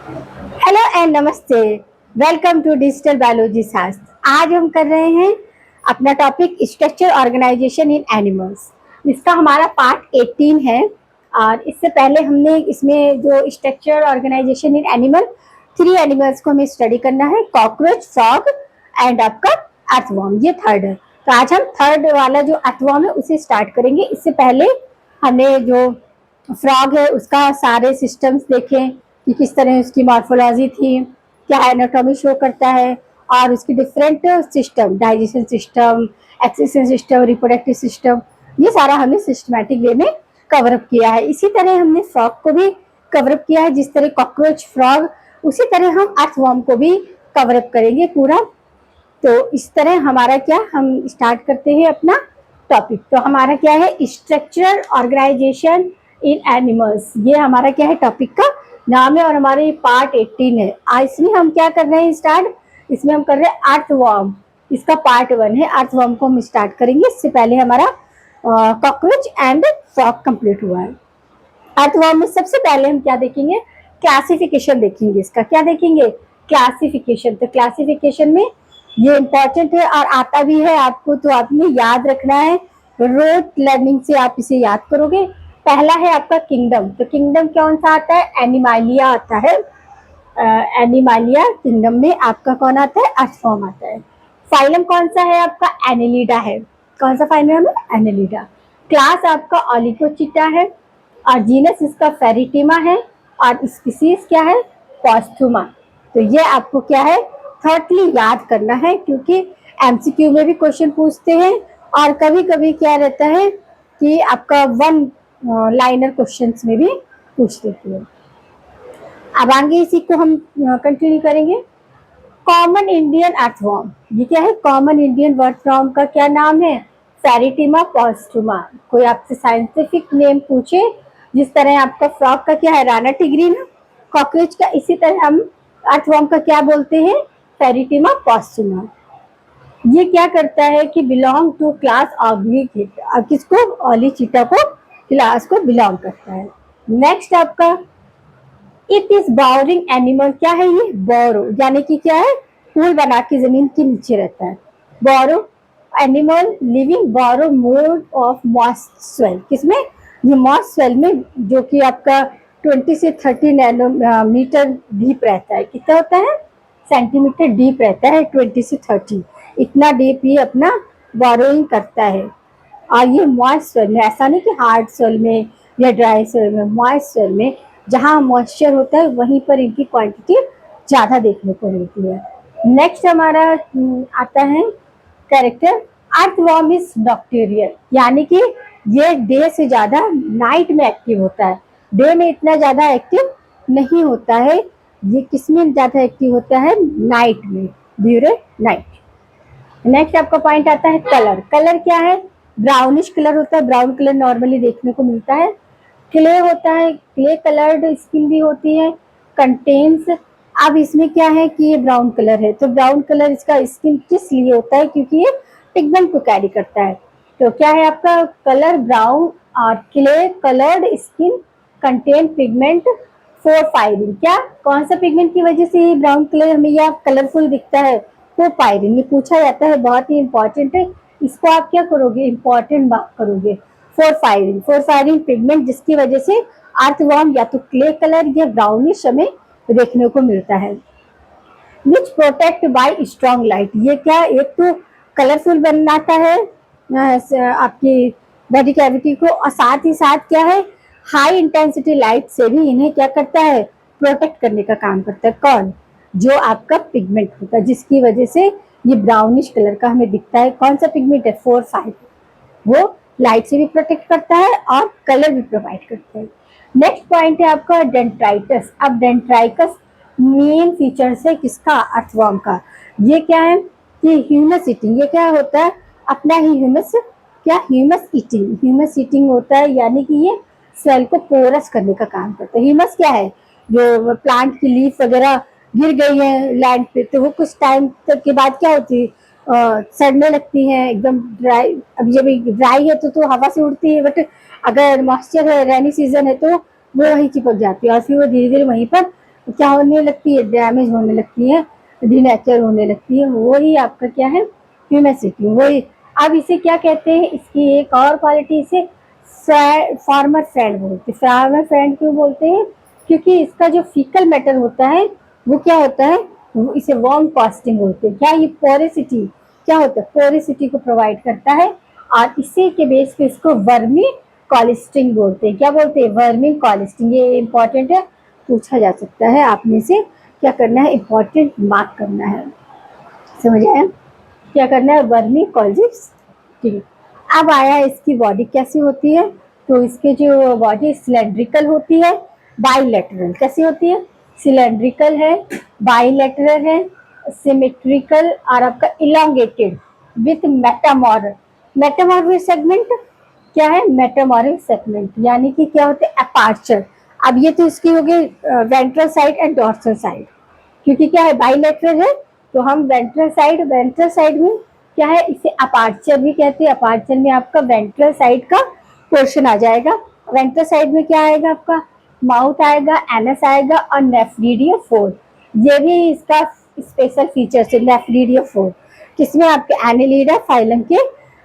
Hello and नमस्ते। Welcome to digital biology शास्त्र। आज हम कर रहे हैं अपना टॉपिक स्ट्रक्चर ऑर्गेनाइजेशन इन एनिमल्स। इसका हमारा पार्ट 18 है। और इससे पहले हमने इसमें जो structure organisation in animal, 3 animals को हमें स्टडी करना है, कॉकरोच, फ्रॉग एंड आपका अर्थवर्म। ये थर्ड है। तो आज हम थर्ड वाला जो अर्थवर्म है उसे स्टार्ट करेंगे। इससे पहले हमने जो फ्रॉग है उसका सारे सिस्टम्स देखें कि किस तरह उसकी मॉर्फोलॉजी थी, क्या एनाटॉमी शो करता है, और उसकी different system, digestion system, excretion system, reproductive system, ये सारा हमने सिस्टमैटिक वे में कवर अप किया है। इसी तरह हमने फ्रॉग को भी कवर अप किया है, जिस तरह कॉकरोच, फ्रॉग, उसी तरह हम अर्थवर्म को भी कवर अप करेंगे पूरा। तो इस तरह हमारा क्या, हम स्टार्ट करते हैं अपना टॉपिक। तो हमारा क्या है, स्ट्रक्चरल ऑर्गेनाइजेशन इन एनिमल्स, ये हमारा क्या है, टॉपिक का नाम है और हमारे पार्ट 18 है। आज इसमें हम क्या कर रहे हैं स्टार्ट, इसमें हम कर रहे हैं अर्थवर्म। इसका पार्ट 1 है, अर्थवर्म को हम स्टार्ट करेंगे। इससे पहले हमारा कॉकरोच एंड फ्रॉग कंप्लीट हुआ है। अर्थवर्म में सबसे पहले हम क्या देखेंगे, क्लासिफिकेशन देखेंगे। इसका क्या देखेंगे, क्लासिफिकेशन। तो क्लासिफिकेशन में ये इंपॉर्टेंट है और आता भी है आपको, तो आपने याद रखना है। रोट लर्निंग से आप इसे याद करोगे। पहला है आपका किंगडम। तो किंगडम कौन सा आता है, एनिमालिया आता है। एनिमालिया किंगडम में आपका कौन आता है, अर्थवर्म आता है। फाइलम कौन सा है आपका, एनेलिडा है। कौन सा फाइलम है, एनेलिडा। क्लास आपका ओलिगोचिटा है और जीनस इसका फेरिटिमा है और स्पीसीज क्या है, पॉस्थुमा। तो ये आपको क्या है, थर्डली याद करना है, क्योंकि एमसीक्यू में भी क्वेश्चन पूछते हैं और कभी कभी क्या रहता है कि आपका वन लाइनर क्वेश्चंस में भी पूछ लेती है। अब आगे इसी को हम कंटिन्यू करेंगे। कॉमन इंडियन अर्थवर्म, ये क्या है, कॉमन इंडियन अर्थवर्म का क्या नाम है, फेरिटिमा पॉस्थुमा। कोई आपसे साइंटिफिक नेम पूछे, जिस तरह आपका फ्रॉग का क्या है, राना टिग्रीन, कॉकरोच का, इसी तरह हम अर्थवर्म का क्या बोलते हैं, फेरिटिमा पॉस्थुमा। ये क्या करता है कि बिलोंग टू क्लास ऑब्लिगेटा, किसको, ओलिचिटा को, क्लास को बिलोंग करता है। नेक्स्ट आपका इट इज बोरिंग एनिमल, क्या है ये, बोरो, यानी कि क्या है, पूल बना के जमीन के नीचे रहता है। Burrow animal living burrow mode of moist soil, किसमें, ये मॉइस्ट स्वेल में, जो कि आपका 20 से 30 नैनोमीटर डीप रहता है। कितना होता है, सेंटीमीटर डीप रहता है, 20 से 30, इतना डीप ये अपना बोरोइंग करता है। और ये मॉइस्ट सोइल में, ऐसा नहीं कि हार्ड सोइल में या ड्राई सोइल में, मॉइस्ट सोइल में जहाँ मॉइस्चर होता है वहीं पर इनकी क्वांटिटी ज़्यादा देखने को मिलती है। नेक्स्ट हमारा आता है कैरेक्टर, अर्थवर्म इज नॉक्टेरियल, यानी कि ये डे से ज़्यादा नाइट में एक्टिव होता है, डे में इतना ज़्यादा एक्टिव नहीं होता है। ये किस में ज़्यादा एक्टिव होता है, नाइट में, ड्यूरिंग नाइट। नेक्स्ट आपका पॉइंट आता है कलर। कलर क्या है, ब्राउनिश कलर होता है, ब्राउन कलर नॉर्मली देखने को मिलता है। क्ले होता है, क्ले कलर्ड स्किन भी होती है, कंटेन्स। अब इसमें क्या है कि ये ब्राउन कलर है, तो ब्राउन कलर इसका स्किन किस लिए होता है, क्योंकि ये पिगमेंट को कैरी करता है। तो क्या है आपका कलर ब्राउन, और clay coloured skin contain pigment for firing, क्या, कौन सा पिगमेंट की वजह से ये ब्राउन कलर हमें यह कलरफुल दिखता है, फॉर फायरिंग। ये पूछा जाता है, बहुत ही इंपॉर्टेंट है, इसको आप क्या करोगे, इंपॉर्टेंट बात करोगे। For firing, for firing pigment, जिसकी वजह से अर्थवर्म या तो क्ले कलर या ब्राउनिश हमें देखने को मिलता है। विच प्रोटेक्ट बाय स्ट्रॉन्ग लाइट, ये क्या, एक तो कलरफुल बनाता है आपकी बॉडी कैविटी को, और साथ ही साथ क्या है, हाई इंटेंसिटी लाइट से भी इन्हें क्या करता है, प्रोटेक्ट करने का काम करता है। कौन, जो आपका पिगमेंट होता है, जिसकी वजह से ये ब्राउनिश कलर का हमें दिखता है। कौन सा पिगमेंट है, 4-5, वो लाइट से भी प्रोटेक्ट करता है और कलर भी प्रोवाइड करता है। नेक्स्ट पॉइंट है आपका डेंट्राइटस। अब डेंट्राइटस मेन फीचर्स है किसका, अर्थवर्म का। ये क्या है कि ह्यूमस ईटिंग, ये क्या होता है, अपना ही ह्यूमस, क्या, ह्यूमस ईटिंग, ह्यूमस ईटिंग होता है, यानी कि ये सेल को पोरस करने का काम करता है। ह्यूमस क्या है, जो प्लांट की लीफ वगैरह गिर गई है लैंड पे, तो वो कुछ टाइम तक के बाद क्या होती है, सड़ने लगती हैं, एकदम ड्राई। अब जब ड्राई है तो हवा से उड़ती है, बट अगर मॉइस्चर है, रेनी सीजन है, तो वो वहीं चिपक जाती है और फिर वो धीरे धीरे वहीं पर क्या होने लगती है, डैमेज होने लगती है, डिनेचर होने लगती है, वही आपका क्या है, ह्यूमिसिटी। वही अब इसे क्या कहते हैं, इसकी एक और क्वालिटी, इसे फार्मर सैंड बोलते हैं। फार्मर सैंड क्यों बोलते हैं, क्योंकि इसका जो फीकल मैटर होता है वो क्या होता है, इसे वार्म कास्टिंग बोलते हैं। क्या ये पोरेसिटी क्या होता है, पोरेसिटी को प्रोवाइड करता है, और इसी के बेस पे इसको वर्मी कॉलिस्टिंग बोलते हैं। क्या बोलते हैं, वर्मी कॉलिस्टिंग। ये इंपॉर्टेंट है, पूछा जा सकता है, आपने से क्या करना है, इंपॉर्टेंट मार्क करना है, समझ आया। क्या करना है, वर्मी कॉलिस्टिंग। अब आया इसकी बॉडी कैसी होती है, तो इसके जो बॉडी सिलेंड्रिकल होती है, बाइलेटरल। कैसी होती है, सिलेंड्रिकल है, बाइलेटरल है, सिमेट्रिकल, और आपका इलांगेटेड विथ मेटामॉरल। मेटामॉरल सेगमेंट क्या है, मेटामॉरल सेगमेंट यानी कि क्या होते हैं, अपार्चर। अब ये तो इसकी हो गई ventral side and dorsal side, क्योंकि क्या है, बाइलेटरल है, तो हम वेंट्रल साइड में क्या है, इसे अपार्चर भी कहते हैं। अपार्चर में आपका वेंट्रल साइड का पोर्शन आ जाएगा। वेंट्रल साइड में क्या आएगा, आपका माउथ आएगा, एनस आएगा, और नेफ्रीडिया फोर। ये भी इसका स्पेशल फीचर है, नेफ्रीडिया फोर, किसमें आपके एनिलीडा फाइलम के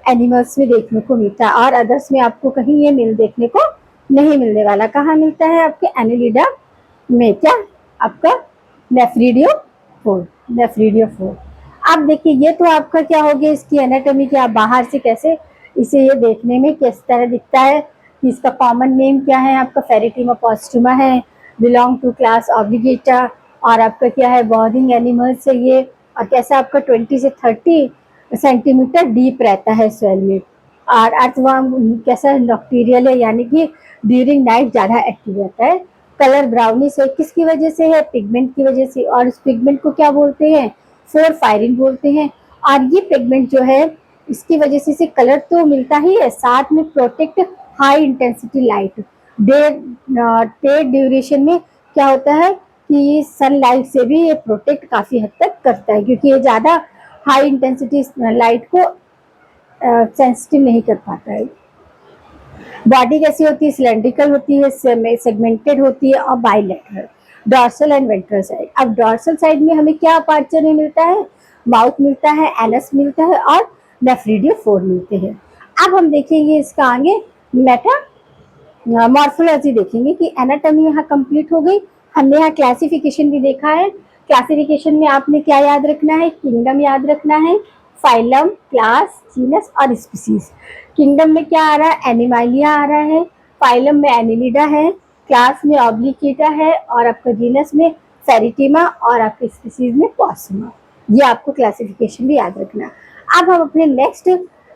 एनिमल्स में देखने को मिलता है, और अदर्स में आपको कहीं ये मिल देखने को नहीं मिलने वाला। कहाँ मिलता है, आपके एनिलीडा में, क्या आपका नेफ्रीडियो फोर, नेफ्रीडियो फोर। अब देखिए, ये तो आपका क्या हो गया, इसकी एनाटॉमी की, आप बाहर से कैसे इसे ये देखने में किस तरह दिखता है, कि इसका कॉमन नेम क्या है, आपका फेरिटिमा पोस्टुमा है, बिलोंग टू क्लास ऑब्लिगेटा, और आपका क्या है, बॉर्डिंग एनिमल्स है ये, और कैसा आपका 20 से 30 सेंटीमीटर डीप रहता है सॉइल में। और अर्थवर्म कैसा है, नॉक्टीरियल है, यानी कि ड्यूरिंग नाइट ज़्यादा एक्टिव रहता है। कलर ब्राउनिश है, किसकी वजह से है, पिगमेंट की वजह से, और इस पिगमेंट को क्या बोलते हैं, फोर फायरिन बोलते हैं। और ये पिगमेंट जो है, इसकी वजह से इसे कलर तो मिलता ही है, साथ में protect high intensity light. Day duration में क्या होता है कि सनलाइट से भी ये प्रोटेक्ट काफ़ी हद तक करता है, क्योंकि ये ज़्यादा हाई इंटेंसिटी लाइट को सेंसिटिव नहीं कर पाता है। बॉडी कैसी होती है, सिलेंड्रिकल होती है, सेगमेंटेड होती है, और bilateral. Dorsal and ventral side. अब डॉर्सल साइड में हमें क्या अपार्चर में मिलता है, माउथ मिलता है, एनस मिलता है, और नेफ्रीडियो फोर मिलते हैं। अब हम देखेंगे इसका आगे मेटा मॉर्फोलॉजी देखेंगे, कि एनाटॉमी यहाँ कंप्लीट हो गई। हमने यहाँ क्लासिफिकेशन भी देखा है। क्लासिफिकेशन में आपने क्या याद रखना है, किंगडम याद रखना है, फाइलम, क्लास, जीनस और स्पीसीज। किंगडम में क्या आ रहा है, एनिमालिया आ रहा है, फाइलम में एनिलिडा है, क्लास में ऑब्लिकेटा है, और आपका जीनस में फेरिटिमा, और आपके स्पीसीज में पॉसमा। ये आपको क्लासिफिकेशन भी याद रखना। अब हम अपने नेक्स्ट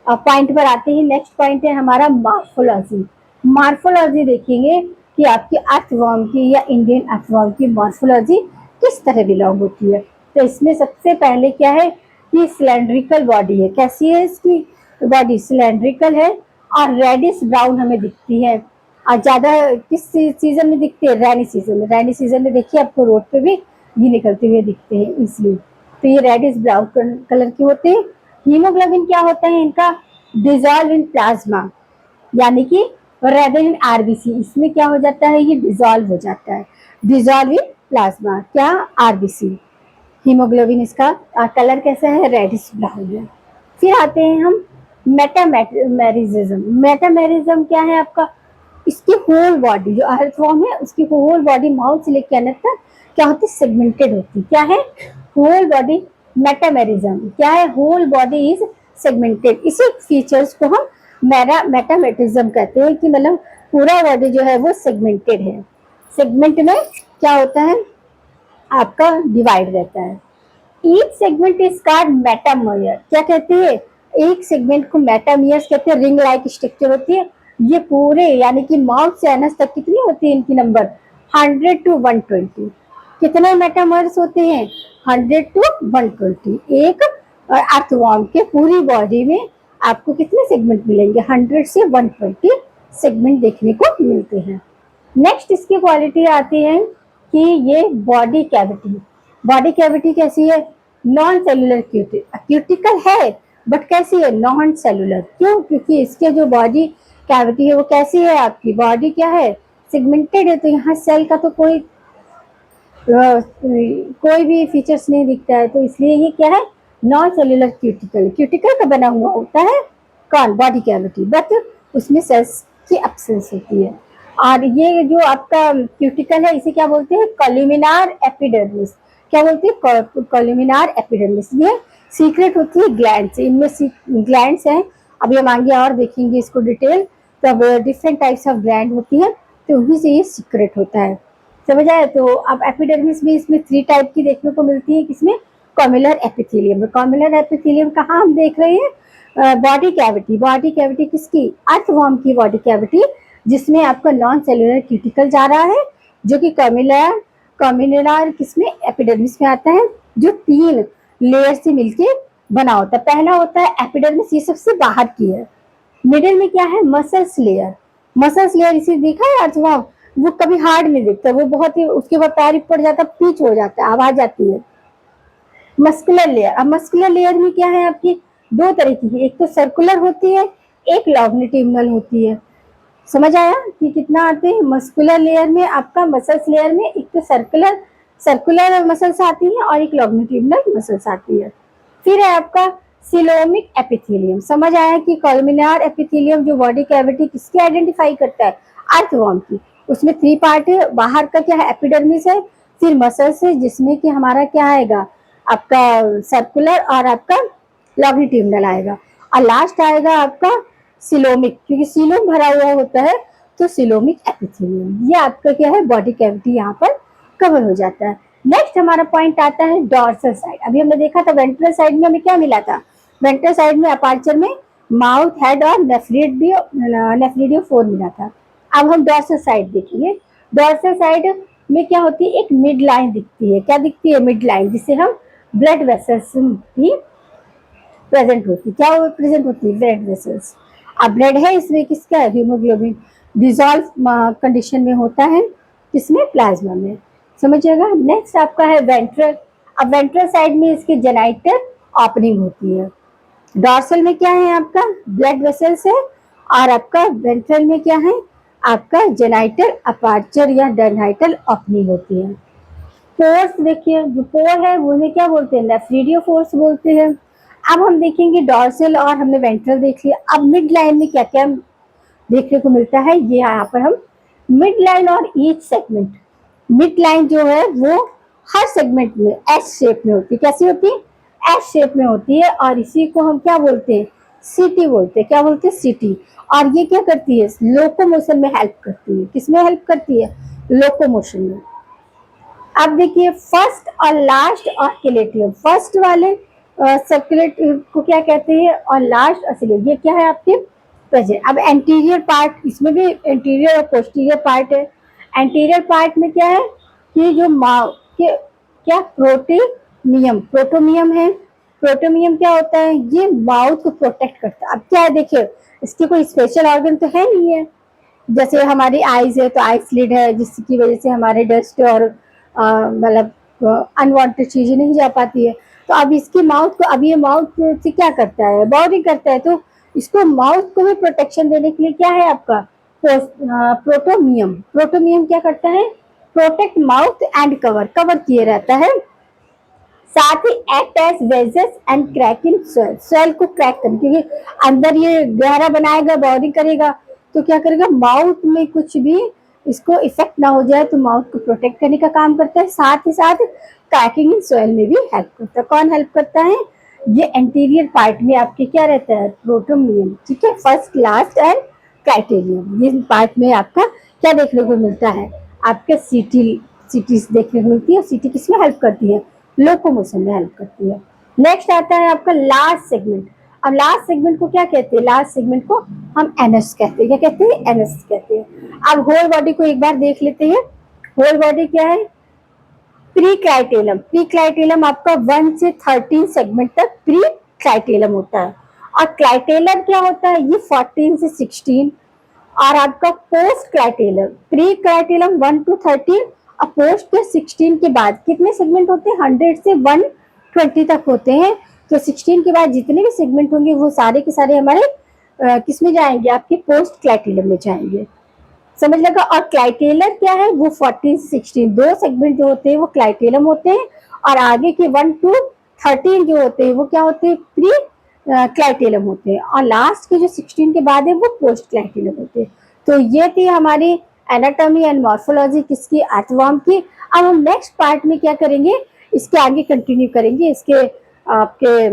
पॉइंट पर आते हैं। नेक्स्ट पॉइंट है हमारा मॉर्फोलॉजी। मॉर्फोलॉजी देखेंगे कि आपकी अर्थवर्म की या इंडियन अर्थवर्म की मॉर्फोलॉजी किस तरह बिलोंग होती है। तो इसमें सबसे पहले क्या है कि सिलेंड्रिकल बॉडी है। कैसी है इसकी बॉडी, सिलेंड्रिकल है, और रेडिश ब्राउन हमें दिखती है। और ज़्यादा किस सीजन में दिखती है, रैनी सीजन में। रैनी सीजन में देखिए आपको रोड पे भी ये निकलते हुए दिखते हैं, इसलिए तो ये रेडिश ब्राउन कलर के होते हैं। हीमोग्लोबिन क्या होता है इनका, डिजॉल्व इन प्लाज्मा, यानी कि रेदर इन आरबीसी। इसमें क्या हो जाता है, ये डिजॉल्व हो जाता है, डिजॉल्व इन प्लाज्मा, क्या, आरबीसी। हीमोग्लोबिन इसका कलर कैसा है, रेडिश ब्राउन है। फिर आते हैं हम मेटामेरिज्म। मेटामेरिज्म क्या है आपका, इसकी होल बॉडी, जो अर्थवर्म है उसकी होल बॉडी माउथ से लेकर अंदर तक क्या होती है, सेगमेंटेड होती है। क्या है, होल बॉडी मेटामेरिज्म क्या है, होल बॉडी इज सेगमेंटेड। इसी फीचर्स को हम मेटामेरिज्म कहते हैं, कि मतलब पूरा बॉडी जो है वो सेगमेंटेड है। सेगमेंट में क्या होता है, आपका डिवाइड रहता है। Each segment is called metamere. क्या कहते हैं, एक सेगमेंट को मेटामियर्स कहते हैं। रिंग लाइक स्ट्रक्चर होती है। ये पूरे यानी कि माउथ से एनस तक कितनी होती है इनकी नंबर, 100 to 120। कितने मेटामोयर्स होते हैं, 100 to 120। एक अर्थवर्म के पूरी बॉडी में आपको कितने सेगमेंट मिलेंगे, 100 से 120 सेगमेंट देखने को मिलते हैं। नेक्स्ट इसकी क्वालिटी आती है कि ये बॉडी कैविटी। बॉडी कैविटी कैसी है, नॉन सेलुलर क्यूटिकल है, बट कैसी है, नॉन सेलुलर। क्यों, क्योंकि इसके जो बॉडी कैविटी है वो कैसी है, आपकी बॉडी क्या है, सेगमेंटेड है, तो यहाँ सेल का तो कोई कोई भी फीचर्स नहीं दिखता है, तो इसलिए ये क्या है, नॉन सेल्यूलर क्यूटिकल। क्यूटिकल का बना हुआ होता है कौन, बॉडी कैविटी, बट उसमें सेल्स की एब्सेंस होती है। और ये जो आपका क्यूटिकल है इसे क्या बोलते हैं, कोल्यूमिनार एपिडर्मिस। क्या बोलते हैं, कोल्यूमिनार एपिडर्मिस। ये सीक्रेट होती है ग्लैंड से, इनमें ग्लैंड्स हैं, अभी हम आगे और देखेंगे इसको डिटेल। तो अब डिफरेंट टाइप्स ऑफ ग्लैंड होती है, तो उन्हीं से ये सीक्रेट होता है, समझ आए। तो अब एपिडर्मिस भी इसमें 3 टाइप की देखने को मिलती है, किसमें, कॉम्युलर एपिथेलियम। कॉम्युलर एपिथेलियम कहाँ हम देख रहे हैं, बॉडी कैविटी। बॉडी कैविटी किसकी, अर्थवर्म की बॉडी कैविटी, जिसमें आपका नॉन सेलुलर क्यूटिकल जा रहा है, जो कि कॉम्युलर किसमें, एपिडर्मिस में आता है, जो 3 लेयर से मिलके बना होता है। पहला होता है एपिडर्मिस, ये सबसे बाहर की है। मिडिल में क्या है, मसल्स लेयर। मसल्स लेयर इसे देखा है अर्थवर्म, वो कभी हार्ड नहीं दिखता, वो बहुत ही, उसके बाद पैर पड़ जाता है, पीच हो जाता है, आवाज आती है। मस्कुलर लेयर, अब मस्कुलर लेयर में क्या है आपकी, 2 तरह की है, एक तो सर्कुलर होती है, एक लॉन्गिट्यूडिनल होती है। समझ आया कि कितना आते हैं। मस्कुलर लेयर में आपका, मसल्स लेयर में एक तो सर्कुलर सर्कुलर मसल्स आती है और एक लॉन्गिट्यूडिनल मसल्स आती है। फिर है आपका सिलोमिक एपिथेलियम। समझ आया कि कॉलमिनार एपिथेलियम जो बॉडी कैविटी किसकी आइडेंटिफाई करता है, अर्थवर्म की। उसमें 3 पार्ट है, बाहर का क्या है, एपिडर्मिस है, फिर मसल्स है, जिसमें कि हमारा क्या आएगा, आपका सर्कुलर और आपका लॉन्गिट्यूडिनल आएगा, और लास्ट आएगा आपका सिलोमिक, क्योंकि सिलोम भरा हुआ होता है, तो सिलोमिक एपिथेलियम। ये आपका क्या है, बॉडी कैविटी यहाँ पर कवर हो जाता है। नेक्स्ट हमारा पॉइंट आता है डॉर्सल साइड। अभी हमने देखा था वेंट्रल साइड में हमें क्या मिला था, वेंट्रल साइड में अपार्चर में माउथ, हेड और नेफ्रिडियो 4 मिला था। अब हम डॉर्सल साइड देखेंगे। डॉर्सल साइड में क्या होती है, एक मिड लाइन दिखती है। क्या दिखती है, मिड लाइन, जिससे हम ब्लड वेसल्स भी प्रेजेंट होती, क्या प्रेजेंट होती है, ब्लड वेसल्स। अब ब्लड है इसमें किसका है, हीमोग्लोबिन डिजॉल्व कंडीशन में होता है, किसमें, प्लाज्मा में। समझिएगा। नेक्स्ट आपका है वेंट्रल। अब वेंट्रल साइड में इसकी जेनाइटल ओपनिंग होती है। डॉर्सल में क्या है आपका, ब्लड वेसल्स है, और आपका वेंट्रल में क्या है, आपका जेनाइटल अपार्चर या डेनाइटल ओपनिंग होती है। फोर्स देखिए, जो पोर है वो उन्हें क्या बोलते हैं, नेफ्रिडियो फोर्स बोलते हैं। अब हम देखेंगे डॉर्सल और हमने वेंट्रल देख लिया। अब मिड लाइन में क्या क्या देखने को मिलता है, ये यहाँ पर हम मिड लाइन और ईच सेगमेंट। मिड लाइन जो है वो हर सेगमेंट में एस शेप में होती है। कैसी होती है, एस शेप में होती है, और इसी को हम क्या बोलते हैं, सिटी बोलते हैं। क्या बोलते हैं, सिटी। और ये क्या करती है, लोकोमोशन में हेल्प करती है। किसमें हेल्प करती है, लोकोमोशन में। अब देखिए फर्स्ट और लास्ट ऑस्किलेटिव, फर्स्ट वाले सर्कुलेट को क्या कहते हैं, और लास्ट ऑस्किलेटिव, ये क्या है आपके प्रेजेंट। अब एंटीरियर पार्ट, इसमें भी एंटीरियर और पोस्टीरियर पार्ट है। एंटीरियर पार्ट में क्या है कि जो क्या प्रोटोमियम, प्रोटोमियम है। प्रोटोमियम क्या होता है, ये माउथ को प्रोटेक्ट करता है। अब क्या है देखिए, इसके कोई स्पेशल ऑर्गन तो है नहीं है, जैसे हमारी आईज है तो आईज स्लिड है, जिसकी वजह से हमारे डस्ट और मतलब अनवांटेड चीजें नहीं जा पाती है। तो अब इसके माउथ को, अब ये माउथ से क्या करता है, बॉडी करता है, तो इसको माउथ को भी प्रोटेक्शन देने के लिए क्या है आपका प्रोटोमियम। प्रोटोमियम क्या करता है, प्रोटेक्ट माउथ एंड कवर किए रहता है। साथ ही act as wedges and cracking soil, soil को क्रैक करने, क्योंकि अंदर ये गहरा बनाएगा, बॉडी करेगा, तो क्या करेगा, माउथ में कुछ भी इसको इफेक्ट ना हो जाए, तो माउथ को प्रोटेक्ट करने का काम करता है। साथ ही साथ क्रैकिंग इन सोयल में भी हेल्प करता है। कौन हेल्प करता है, ये एंटीरियर पार्ट में आपके क्या रहता है, प्रोटोमियम। ठीक है, फर्स्ट, लास्ट एंड क्राइटेरियम, ये पार्ट में आपका क्या देखने को मिलता है, आपके सिटीज देखने को मिलती है। सिटी किसमें हेल्प करती है, लोकोमोशन में हेल्प करती है। नेक्स्ट आता है आपका लास्ट सेगमेंट। अब लास्ट सेगमेंट को क्या कहते हैं, लास्ट सेगमेंट को हम एनस कहते हैं। क्या कहते हैं, एनस कहते हैं। अब होल बॉडी को एक बार देख लेते हैं। होल बॉडी क्या है, प्री क्राइटेलम। प्री क्राइटेलम आपका 1 से 13 सेगमेंट तक प्री क्राइटेलम होता है, और क्राइटेलम क्या होता है, ये 14 से 16। और आपका पोस्ट क्राइटेलम, प्री क्राइटेलम 1 to 13, और पोस्ट के 16 के बाद कितने सेगमेंट होते हैं, 100 से 120 तक होते हैं। तो 16 के बाद जितने भी सेगमेंट होंगे वो सारे के सारे हमारे किस में जाएंगे, आपके पोस्ट क्राइटेलम में जाएंगे। समझ लगा। और क्लाइटेलर क्या है, वो 14 16 दो सेगमेंट जो होते हैं वो क्लाइटेलम होते हैं, और आगे के 1 to 13 जो होते हैं वो क्या होते हैं, प्री क्लाइटेलम होते हैं, और लास्ट के जो 16 के बाद है वो पोस्ट क्लाइटेलम होते हैं। तो ये थी हमारी एनाटॉमी एंड मॉर्फोलॉजी किसकी, अर्थवर्म की। अब हम नेक्स्ट पार्ट में क्या करेंगे, इसके आगे कंटिन्यू करेंगे, इसके आपके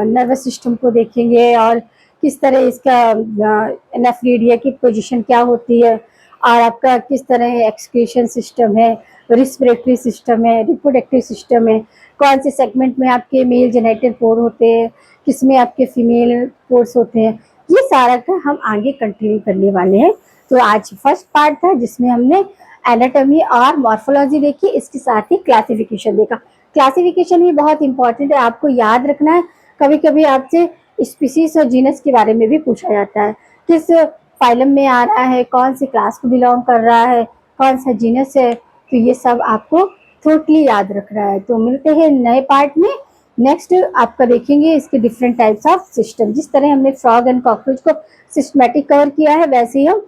नर्वस सिस्टम को देखेंगे और किस तरह इसका नेफ्रीडिया की पोजीशन क्या होती है, और आपका किस तरह एक्सक्रीशन सिस्टम है, रिस्पिरेटरी सिस्टम है, रिप्रोडक्टिव सिस्टम है, कौन से सेगमेंट में आपके मेल जेनिटल पोर होते हैं, किसमें आपके फीमेल पोर्स होते हैं, ये सारा का हम आगे कंटिन्यू करने वाले हैं। तो आज फर्स्ट पार्ट था जिसमें हमने एनाटॉमी और मॉर्फोलॉजी देखी, इसके साथ ही क्लासिफिकेशन देखा। क्लासिफिकेशन भी बहुत इंपॉर्टेंट है, आपको याद रखना है। कभी कभी आपसे स्पीसीज और जीनस के बारे में भी पूछा जाता है, किस फाइलम में आ रहा है, कौन सी क्लास को बिलोंग कर रहा है, कौन सा जीनस है, तो ये सब आपको टोटली याद रखना है। तो मिलते हैं नए पार्ट में। नेक्स्ट आपका देखेंगे इसके डिफरेंट टाइप्स ऑफ सिस्टम। जिस तरह हमने फ्रॉग एंड कॉकरोच को सिस्टमेटिक कवर किया है, वैसे ही हम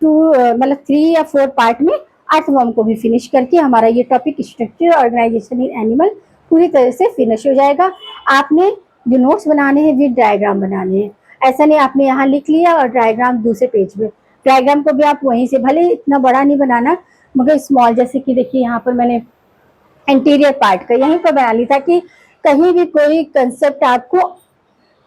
3 या 4 पार्ट में अर्थवर्म को भी फिनिश करके हमारा ये topic structure organisation in animal पूरी तरह से फिनिश हो जाएगा। आपने जो नोट्स बनाने हैं विद डायग्राम बनाने हैं, ऐसा नहीं आपने यहाँ लिख लिया और डायग्राम दूसरे पेज पे। डायग्राम को भी आप वहीं से, भले इतना बड़ा नहीं बनाना मगर स्मॉल, जैसे कि देखिए यहाँ पर मैंने इंटीरियर पार्ट का यहीं पर बना ली ताकि कहीं भी कोई कंसेप्ट आपको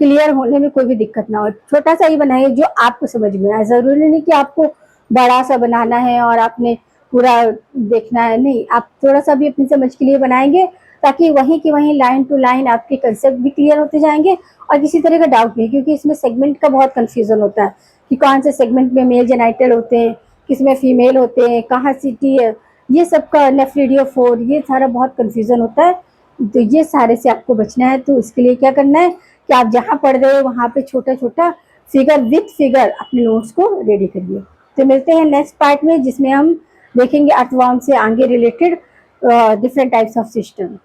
क्लियर होने में कोई भी दिक्कत ना हो। छोटा सा ही बनाइए जो आपको समझ में आए, जरूरी नहीं कि आपको बड़ा सा बनाना है और आपने पूरा देखना है, नहीं, आप थोड़ा सा भी अपनी समझ के लिए बनाएंगे ताकि वहीं की वहीं लाइन टू लाइन आपके कंसेप्ट भी क्लियर होते जाएंगे और किसी तरह का डाउट नहीं, क्योंकि इसमें सेगमेंट का बहुत कंफ्यूजन होता है कि कौन से सेगमेंट में मेल जेनाइटल होते हैं, किसमें फीमेल होते हैं, कहाँ सिटी है, ये सब का नेफ्रिडियोफोर, ये सारा बहुत कंफ्यूजन होता है। तो ये सारे से आपको बचना है। तो इसके लिए क्या करना है कि आप जहाँ पढ़ रहे हो वहाँ पे छोटा छोटा फिगर विथ फिगर अपने नोट्स को रेडी करिए। तो मिलते हैं नेक्स्ट पार्ट में जिसमें हम देखेंगे अर्थवर्म से आगे related different types of system.